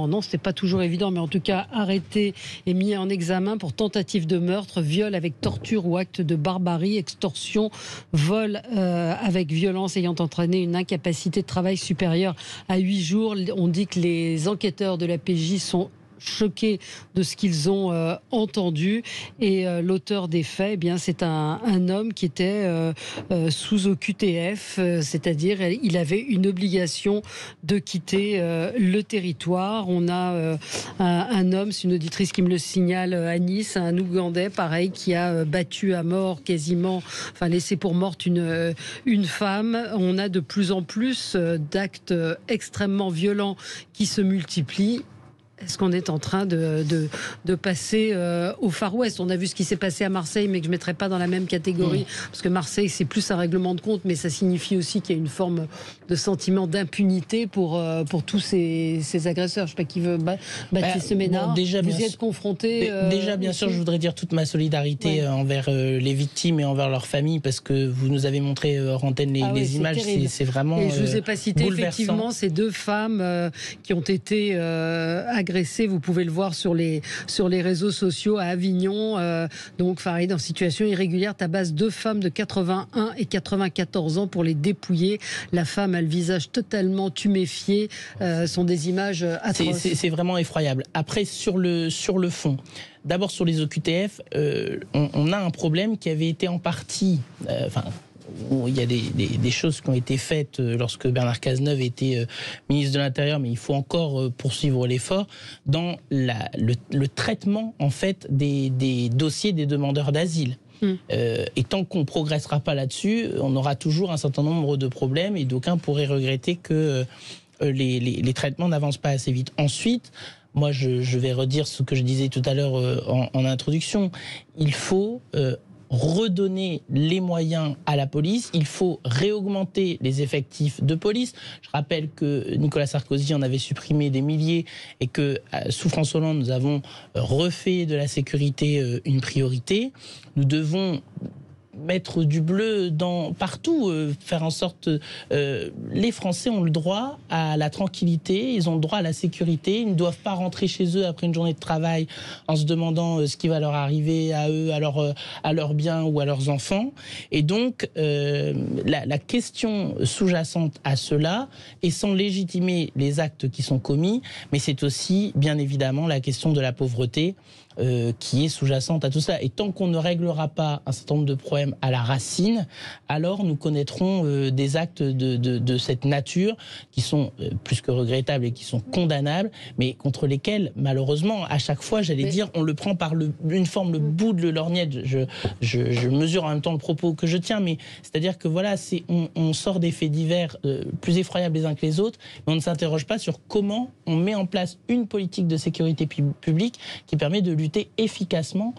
non, c'était pas toujours évident, mais en tout cas arrêté et mis en examen pour tentative de meurtre, viol avec torture ou acte de barbarie, extorsion, vol avec violence ayant entraîné une incapacité de travail supérieure à 8 jours. On dit que les enquêteurs de la PJ sont choqués de ce qu'ils ont entendu et l'auteur des faits, eh bien, c'est un homme qui était sous OQTF, c'est-à-dire il avait une obligation de quitter le territoire. On a un homme, c'est une auditrice qui me le signale à Nice, un Ougandais pareil qui a battu à mort laissé pour morte une femme. On a de plus en plus d'actes extrêmement violents qui se multiplient. Est-ce qu'on est en train de passer au Far West ? On a vu ce qui s'est passé à Marseille, mais que je ne mettrais pas dans la même catégorie, parce que Marseille, c'est plus un règlement de compte, mais ça signifie aussi qu'il y a une forme de sentiment d'impunité pour tous ces agresseurs. Je ne sais pas qui veut, Baptiste Ménard, vous y êtes confronté Déjà, bien sûr, je voudrais dire toute ma solidarité envers les victimes et envers leurs familles, parce que vous nous avez montré hors antenne les images, c'est vraiment et je ne vous ai pas cité effectivement ces deux femmes qui ont été agressées. Vous pouvez le voir sur les réseaux sociaux à Avignon. Donc Farid, en situation irrégulière, tabasse deux femmes de 81 et 94 ans pour les dépouiller. La femme a le visage totalement tuméfié. Sont des images atroces. C'est vraiment effroyable. Après, sur le fond, d'abord sur les OQTF, on a un problème qui avait été en partie... il y a des choses qui ont été faites lorsque Bernard Cazeneuve était ministre de l'Intérieur, mais il faut encore poursuivre l'effort dans le traitement en fait des dossiers des demandeurs d'asile. Et tant qu'on ne progressera pas là-dessus, on aura toujours un certain nombre de problèmes et d'aucuns pourraient regretter que les traitements n'avancent pas assez vite. Ensuite, moi je vais redire ce que je disais tout à l'heure en introduction, il faut... redonner les moyens à la police, il faut réaugmenter les effectifs de police. Je rappelle que Nicolas Sarkozy en avait supprimé des milliers et que sous François Hollande, nous avons refait de la sécurité une priorité. Nous devons mettre du bleu partout, faire en sorte... les Français ont le droit à la tranquillité, ils ont le droit à la sécurité, ils ne doivent pas rentrer chez eux après une journée de travail en se demandant ce qui va leur arriver à eux, à leurs biens ou à leurs enfants. Et donc, la question sous-jacente à cela, et sans légitimer les actes qui sont commis, mais c'est aussi, bien évidemment, la question de la pauvreté. qui est sous-jacente à tout ça. Et tant qu'on ne réglera pas un certain nombre de problèmes à la racine, alors nous connaîtrons des actes de cette nature qui sont plus que regrettables et qui sont condamnables, mais contre lesquels, malheureusement, à chaque fois, j'allais dire, on le prend par une forme, le bout de lorgnette. Je mesure en même temps le propos que je tiens, mais c'est-à-dire que voilà, on sort des faits divers plus effroyables les uns que les autres, mais on ne s'interroge pas sur comment on met en place une politique de sécurité publique qui permet de lutter efficacement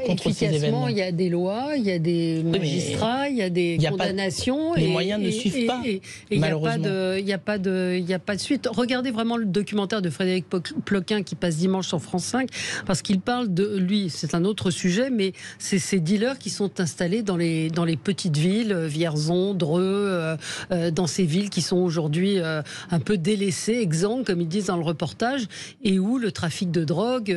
contre ces événements. Il y a des lois, il y a des magistrats, il y a des condamnations. Les moyens ne suivent pas, malheureusement. Il n'y a pas de suite. Regardez vraiment le documentaire de Frédéric Ploquin qui passe dimanche sur France 5, parce qu'il parle de lui, c'est un autre sujet, mais c'est ces dealers qui sont installés dans les petites villes, Vierzon, Dreux, dans ces villes qui sont aujourd'hui un peu délaissées, exsangues, comme ils disent dans le reportage, et où le trafic de drogue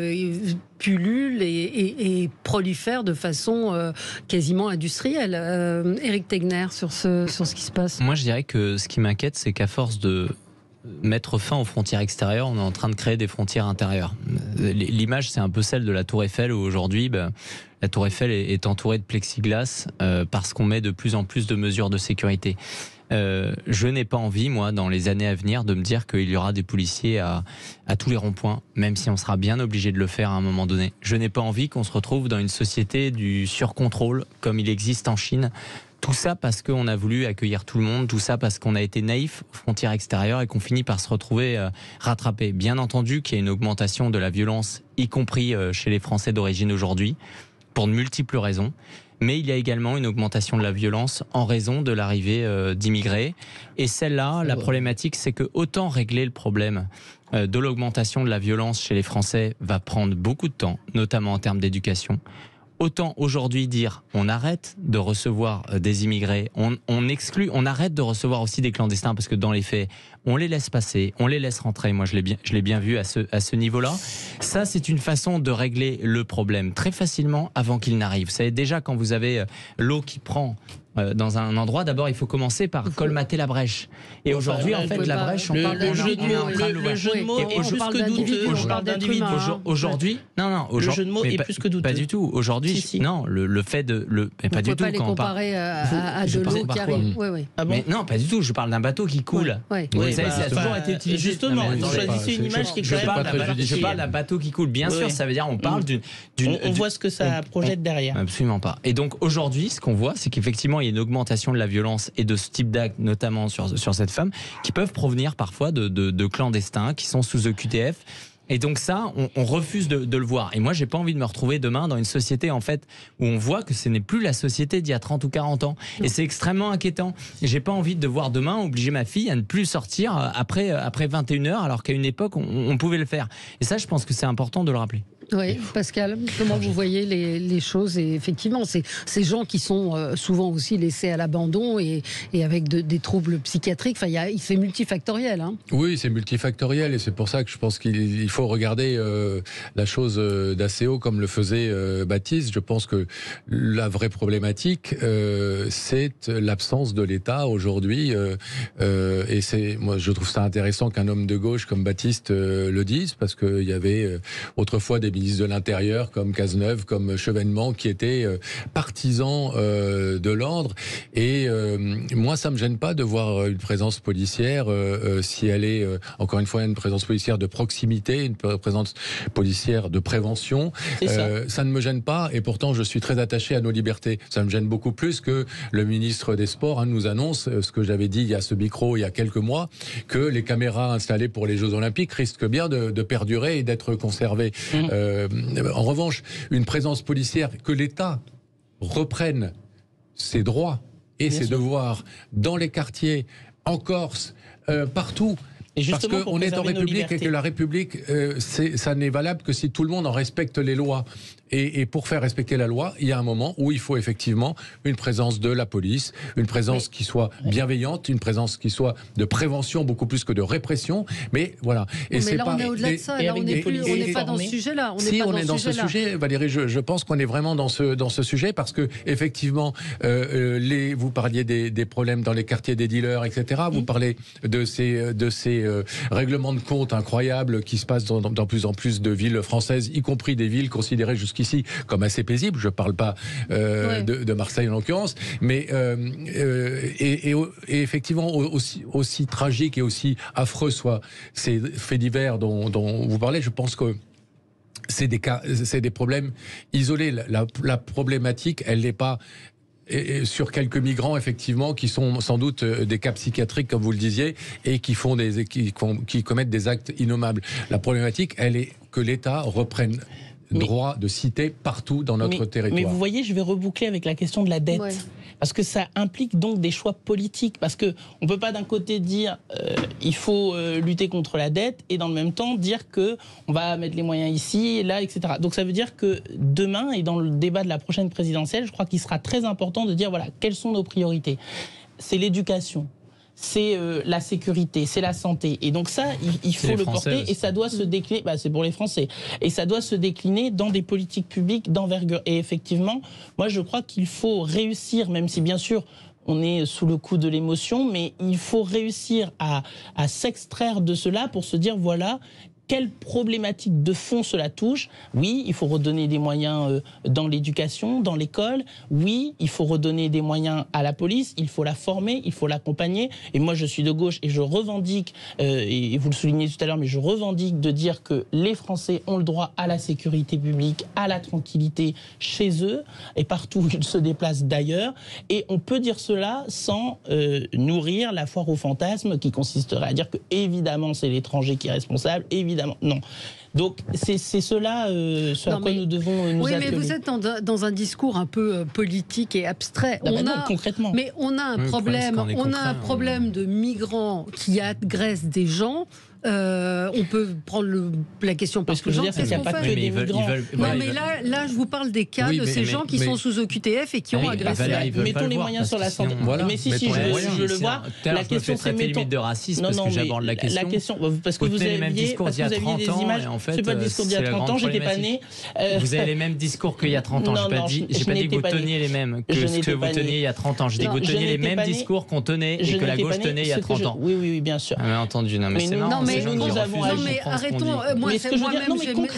pullule et prolifère de façon quasiment industrielle. Éric Tegner, sur ce qui se passe. Moi, je dirais que ce qui m'inquiète, c'est qu'à force de mettre fin aux frontières extérieures, on est en train de créer des frontières intérieures. L'image, c'est un peu celle de la Tour Eiffel, où aujourd'hui, la Tour Eiffel est entourée de plexiglas parce qu'on met de plus en plus de mesures de sécurité. Je n'ai pas envie, moi, dans les années à venir, de me dire qu'il y aura des policiers à tous les ronds-points, même si on sera bien obligé de le faire à un moment donné. Je n'ai pas envie qu'on se retrouve dans une société du surcontrôle, comme il existe en Chine. Tout ça parce qu'on a voulu accueillir tout le monde, tout ça parce qu'on a été naïf aux frontières extérieures et qu'on finit par se retrouver rattrapé. Bien entendu qu'il y a une augmentation de la violence, y compris chez les Français d'origine aujourd'hui, pour de multiples raisons. Mais il y a également une augmentation de la violence en raison de l'arrivée d'immigrés. Et celle-là, la problématique, c'est que autant régler le problème de l'augmentation de la violence chez les Français va prendre beaucoup de temps, notamment en termes d'éducation. Autant aujourd'hui dire on arrête de recevoir des immigrés, on exclut, on arrête de recevoir aussi des clandestins, parce que dans les faits, on les laisse passer, on les laisse rentrer. Moi, je l'ai bien vu à ce niveau-là. Ça, c'est une façon de régler le problème très facilement avant qu'il n'arrive. Vous savez, déjà, quand vous avez l'eau qui prend dans un endroit, d'abord, il faut commencer par colmater la brèche. Et aujourd'hui, en fait, la brèche, on parle le jeu de mots est plus que douteux. On parle d'individu. Aujourd'hui, non. Le jeu de mots est plus que douteux. Pas du tout. Aujourd'hui, non, le fait de... Mais pas du tout. On ne peut pas les comparer à de l'eau qui arrive. Mais non, pas du tout. Je parle d'un bateau qui coule. Ça a toujours été utilisé. Justement, vous choisissez une image qui est quand même... Je parle d'un bateau qui coule. Bien sûr, ça veut dire on parle d'une... On voit ce que ça projette derrière. Absolument pas. Et donc, aujourd'hui, ce qu'on voit, c'est qu'effectivement, il y a une augmentation de la violence et de ce type d'actes, notamment sur cette femme, qui peuvent provenir parfois de clandestins qui sont sous EQTF. Et donc ça, on refuse de le voir. Et moi, j'ai pas envie de me retrouver demain dans une société, en fait, où on voit que ce n'est plus la société d'il y a 30 ou 40 ans. Et c'est extrêmement inquiétant. Et j'ai pas envie de devoir demain obliger ma fille à ne plus sortir après 21h, alors qu'à une époque, on pouvait le faire. Et ça, je pense que c'est important de le rappeler. Oui, Pascal, comment vous voyez les choses? Et effectivement, ces gens qui sont souvent aussi laissés à l'abandon et avec des troubles psychiatriques, c'est multifactoriel. Hein. Oui, c'est multifactoriel, et c'est pour ça que je pense qu'il faut regarder la chose d'assez haut, comme le faisait Baptiste. Je pense que la vraie problématique, c'est l'absence de l'État aujourd'hui. Et moi, je trouve ça intéressant qu'un homme de gauche comme Baptiste le dise, parce qu'il y avait autrefois des ministres de l'Intérieur comme Cazeneuve, comme Chevènement, qui étaient partisans de l'ordre. Et moi, ça me gêne pas de voir une présence policière, si elle est, encore une fois, une présence policière de proximité, une présence policière de prévention. Ça ne me gêne pas, et pourtant, je suis très attaché à nos libertés. Ça me gêne beaucoup plus que le ministre des Sports nous annonce, ce que j'avais dit il y a ce micro il y a quelques mois, que les caméras installées pour les Jeux Olympiques risquent bien de perdurer et d'être conservées. En revanche, une présence policière, que l'État reprenne ses droits et ses devoirs dans les quartiers, en Corse, partout. Parce qu'on est en République et que la République, ça n'est valable que si tout le monde en respecte les lois. Et pour faire respecter la loi, il y a un moment où il faut effectivement une présence de la police, une présence qui soit bienveillante, une présence qui soit de prévention beaucoup plus que de répression. Mais voilà. Et mais là, on est au-delà de ça. Là, on n'est pas dans ce sujet-là. On est dans ce sujet, Valérie. Je pense qu'on est vraiment dans ce sujet parce que effectivement, vous parliez des problèmes dans les quartiers des dealers, etc. Vous parlez de ces règlements de compte incroyables qui se passent dans plus en plus de villes françaises, y compris des villes considérées jusqu'ici comme assez paisibles. Je ne parle pas de Marseille en l'occurrence, mais et effectivement aussi tragique et aussi affreux soient ces faits divers dont vous parlez, je pense que c'est des problèmes isolés. La problématique, elle n'est pas sur quelques migrants, effectivement, qui sont sans doute des cas psychiatriques, comme vous le disiez, et qui commettent des actes innommables. La problématique, elle est que l'État reprenne droit de cité partout dans notre territoire. Mais vous voyez, je vais reboucler avec la question de la dette. Ouais. Parce que ça implique donc des choix politiques. Parce qu'on ne peut pas d'un côté dire il faut lutter contre la dette et dans le même temps dire qu'on va mettre les moyens ici et là, etc. Donc ça veut dire que demain, et dans le débat de la prochaine présidentielle, je crois qu'il sera très important de dire voilà, quelles sont nos priorités. C'est l'éducation. C'est la sécurité, c'est la santé. Et donc ça, il faut le porter aussi. Et ça doit se décliner, c'est pour les Français, et ça doit se décliner dans des politiques publiques d'envergure. Et effectivement, moi je crois qu'il faut réussir, même si bien sûr on est sous le coup de l'émotion, mais il faut réussir à s'extraire de cela pour se dire voilà, quelle problématique de fond cela touche. Oui, il faut redonner des moyens dans l'éducation, dans l'école. Oui, il faut redonner des moyens à la police. Il faut la former, il faut l'accompagner. Et moi, je suis de gauche et je revendique, et vous le soulignez tout à l'heure, mais je revendique de dire que les Français ont le droit à la sécurité publique, à la tranquillité chez eux et partout où ils se déplacent d'ailleurs. Et on peut dire cela sans nourrir la foire au fantasme qui consisterait à dire que, évidemment, c'est l'étranger qui est responsable, évidemment. Non. Donc c'est cela à quoi nous devons nous atteler. Oui, mais vous êtes dans un discours un peu politique et abstrait. Concrètement. Mais on a un problème. On a un problème de migrants qui agressent des gens. On peut prendre la question par que je veux dire, c'est qu'il n'y a pas que des migrants. Non, mais là, je vous parle des cas de ces gens qui sont sous OQTF et qui ont agressé. Mettons les moyens sur la santé. Mais si, je veux le voir. La question, c'est limite de racisme parce que j'aborde la question. Parce que vous avez des images. C'est pas le discours d'il y a 30 ans, j'étais pas né. Vous avez les mêmes discours qu'il y a 30 ans. J'ai pas dit que vous teniez les mêmes que ce que vous teniez il y a 30 ans. Je dis que vous teniez les mêmes discours qu'on tenait et que la gauche tenait il y a 30 ans. Oui, bien sûr. Bien entendu, non mais c'est marrant. Non mais arrêtons, moi-même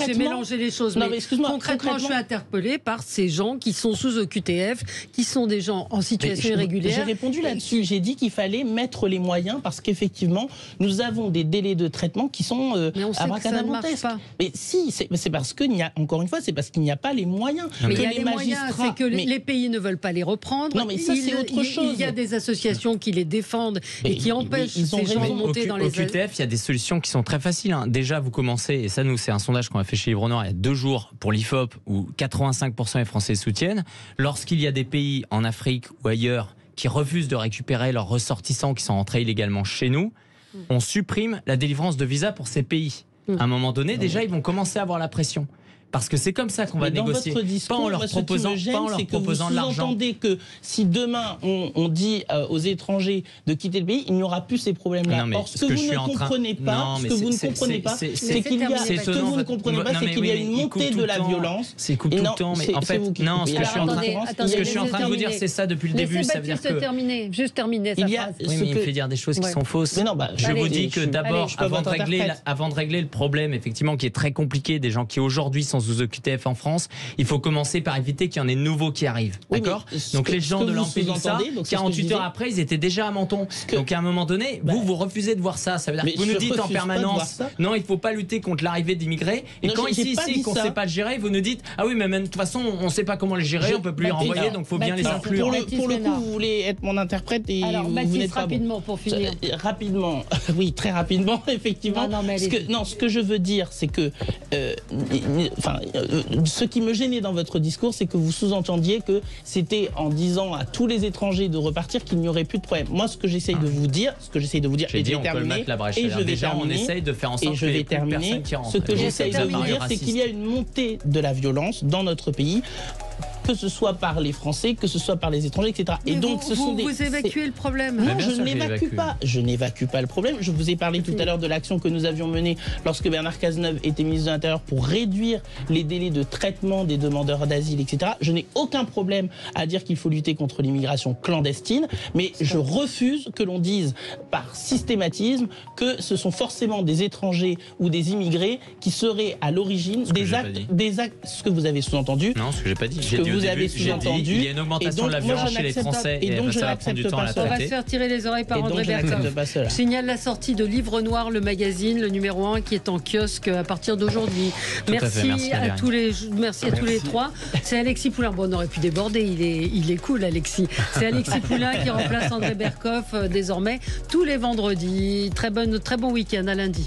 j'ai mélangé les choses. Non, mais concrètement, je suis interpellée par ces gens qui sont sous OQTF, qui sont des gens en situation irrégulière. J'ai répondu là-dessus, j'ai dit qu'il fallait mettre les moyens parce qu'effectivement, nous avons des délais de traitement qui sont abracadabrantesques. Mais si, c'est parce qu'il n'y a, encore une fois, c'est parce qu'il n'y a pas les moyens. Mais il y a les moyens, c'est que les pays ne veulent pas les reprendre. Non, mais ça c'est autre chose. Il y a des associations qui les défendent et qui empêchent ces gens de monter dans les... Au QTF, il y a des solutions qui sont très faciles. Déjà, vous commencez, et ça, nous, c'est un sondage qu'on a fait chez Livre Noir il y a 2 jours pour l'IFOP, où 85% des Français soutiennent. Lorsqu'il y a des pays en Afrique ou ailleurs qui refusent de récupérer leurs ressortissants qui sont entrés illégalement chez nous, on supprime la délivrance de visa pour ces pays. À un moment donné, déjà, ils vont commencer à avoir la pression. Parce que c'est comme ça qu'on va négocier. Votre discours, pas en leur proposant de l'argent. Vous entendez que si demain on dit aux étrangers de quitter le pays, il n'y aura plus ces problèmes-là. Or, ce que vous ne comprenez pas, c'est qu'il y a, ce que vous ne comprenez pas, c'est qu'il y a une montée de la violence. C'est tout le temps, mais en fait, non. Ce que je suis en train de vous dire, c'est ça depuis le début. Ça veut dire que juste terminer sa phrase. Oui, mais il fait dire des choses qui sont fausses. Je vous dis que d'abord, avant de régler le problème, effectivement, qui est très compliqué, des gens qui aujourd'hui sont sous OQTF en France, il faut commencer par éviter qu'il y en ait de nouveaux qui arrivent. D'accord ? Donc les gens de Lampedusa, 48 heures après, ils étaient déjà à Menton. Donc à un moment donné, vous refusez de voir ça. Ça veut dire que vous nous dites en permanence, non, il ne faut pas lutter contre l'arrivée d'immigrés. Et quand ici, qu'on ne sait pas le gérer, vous nous dites, ah oui, mais de toute façon, on ne sait pas comment les gérer, on ne peut plus les renvoyer, donc il faut bien les inclure. Pour le coup, vous voulez être mon interprète et vous n'êtes pas rapidement pour finir. Rapidement, oui, très rapidement, effectivement. Ce que je veux dire, c'est que ce qui me gênait dans votre discours, c'est que vous sous-entendiez que c'était en disant à tous les étrangers de repartir qu'il n'y aurait plus de problème. Moi, ce que j'essaye de vous dire, et je vais terminer, on essaye de faire en sorte que les personnes qui rentrent. Ce que j'essaye de vous dire, c'est qu'il y a une montée de la violence dans notre pays, que ce soit par les Français, que ce soit par les étrangers, etc. Mais et donc, vous évacuez le problème. Non, je n'évacue pas. Je n'évacue pas le problème. Je vous ai parlé tout à l'heure de l'action que nous avions menée lorsque Bernard Cazeneuve était ministre de l'Intérieur pour réduire les délais de traitement des demandeurs d'asile, etc. Je n'ai aucun problème à dire qu'il faut lutter contre l'immigration clandestine, mais je refuse que l'on dise par systématisme que ce sont forcément des étrangers ou des immigrés qui seraient à l'origine des actes. Ce que vous avez sous-entendu. Non, ce que j'ai pas dit. Vous avez sous-entendu. Il y a une augmentation de la violence chez les Français et donc ça va prendre du temps à la traiter. On va se faire tirer les oreilles par André Berkoff. Je signale la sortie de Livre Noir, le magazine, le numéro 1 qui est en kiosque à partir d'aujourd'hui. Merci à tous les trois. C'est Alexis Poulain. Bon, on aurait pu déborder. Il est cool, Alexis. C'est Alexis Poulain qui remplace André Berkoff désormais tous les vendredis. Très bon week-end à lundi.